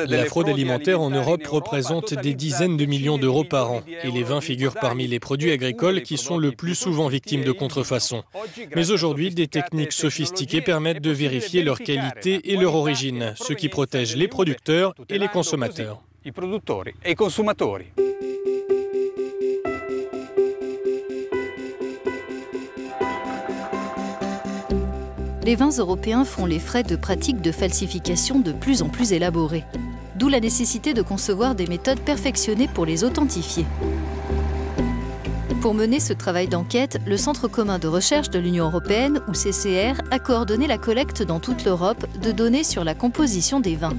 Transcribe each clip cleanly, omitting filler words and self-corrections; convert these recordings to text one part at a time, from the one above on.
La fraude alimentaire en Europe représente des dizaines de millions d'euros par an et les vins figurent parmi les produits agricoles qui sont le plus souvent victimes de contrefaçons. Mais aujourd'hui, des techniques sophistiquées permettent de vérifier leur qualité et leur origine, ce qui protège les producteurs et les consommateurs. Les vins européens font les frais de pratiques de falsification de plus en plus élaborées. D'où la nécessité de concevoir des méthodes perfectionnées pour les authentifier. Pour mener ce travail d'enquête, le Centre commun de recherche de l'Union européenne, ou CCR, a coordonné la collecte dans toute l'Europe de données sur la composition des vins.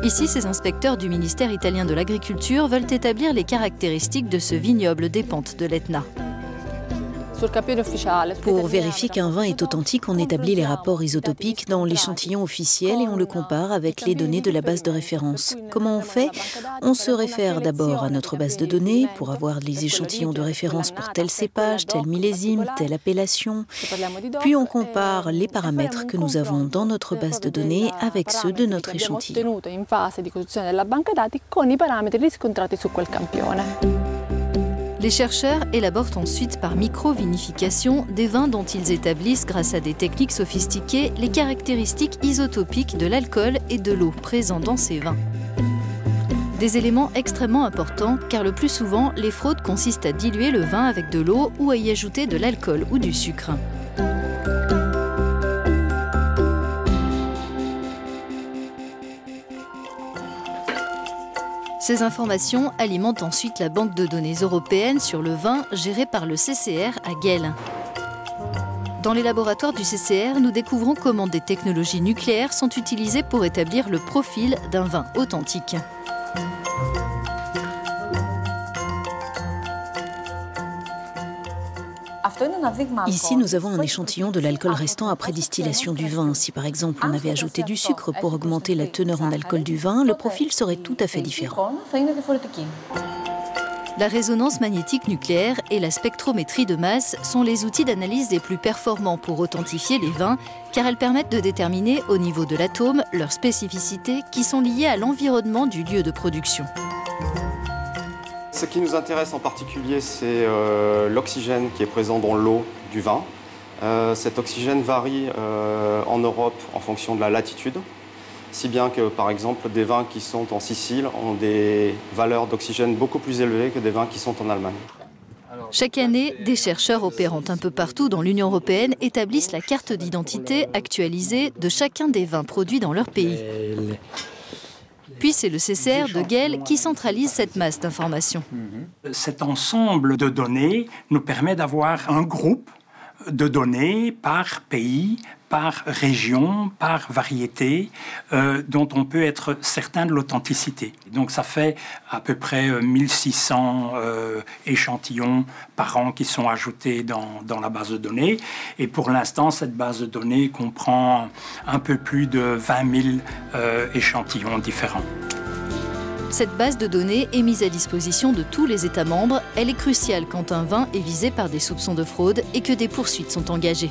Ici, ces inspecteurs du ministère italien de l'Agriculture veulent établir les caractéristiques de ce vignoble des pentes de l'Etna. Pour vérifier qu'un vin est authentique, on établit les rapports isotopiques dans l'échantillon officiel et on le compare avec les données de la base de référence. Comment on fait? On se réfère d'abord à notre base de données pour avoir les échantillons de référence pour tel cépage, tel millésime, telle appellation. Puis on compare les paramètres que nous avons dans notre base de données avec ceux de notre échantillon. Les chercheurs élaborent ensuite par micro-vinification des vins dont ils établissent, grâce à des techniques sophistiquées, les caractéristiques isotopiques de l'alcool et de l'eau présents dans ces vins. Des éléments extrêmement importants car le plus souvent, les fraudes consistent à diluer le vin avec de l'eau ou à y ajouter de l'alcool ou du sucre. Ces informations alimentent ensuite la banque de données européenne sur le vin gérée par le CCR à Geel. Dans les laboratoires du CCR, nous découvrons comment des technologies nucléaires sont utilisées pour établir le profil d'un vin authentique. Ici, nous avons un échantillon de l'alcool restant après distillation du vin. Si par exemple on avait ajouté du sucre pour augmenter la teneur en alcool du vin, le profil serait tout à fait différent. La résonance magnétique nucléaire et la spectrométrie de masse sont les outils d'analyse les plus performants pour authentifier les vins, car elles permettent de déterminer au niveau de l'atome leurs spécificités qui sont liées à l'environnement du lieu de production. Ce qui nous intéresse en particulier, c'est l'oxygène qui est présent dans l'eau du vin. Cet oxygène varie en Europe en fonction de la latitude, si bien que, par exemple, des vins qui sont en Sicile ont des valeurs d'oxygène beaucoup plus élevées que des vins qui sont en Allemagne. Chaque année, des chercheurs opérant un peu partout dans l'Union européenne établissent la carte d'identité actualisée de chacun des vins produits dans leur pays. Puis c'est le CCR de Geel qui centralise cette masse d'informations. Cet ensemble de données nous permet d'avoir un groupe de données par pays, par région, par variété, dont on peut être certain de l'authenticité. Donc ça fait à peu près 1600 échantillons par an qui sont ajoutés dans la base de données. Et pour l'instant, cette base de données comprend un peu plus de 20 000 échantillons différents. Cette base de données est mise à disposition de tous les États membres. Elle est cruciale quand un vin est visé par des soupçons de fraude et que des poursuites sont engagées.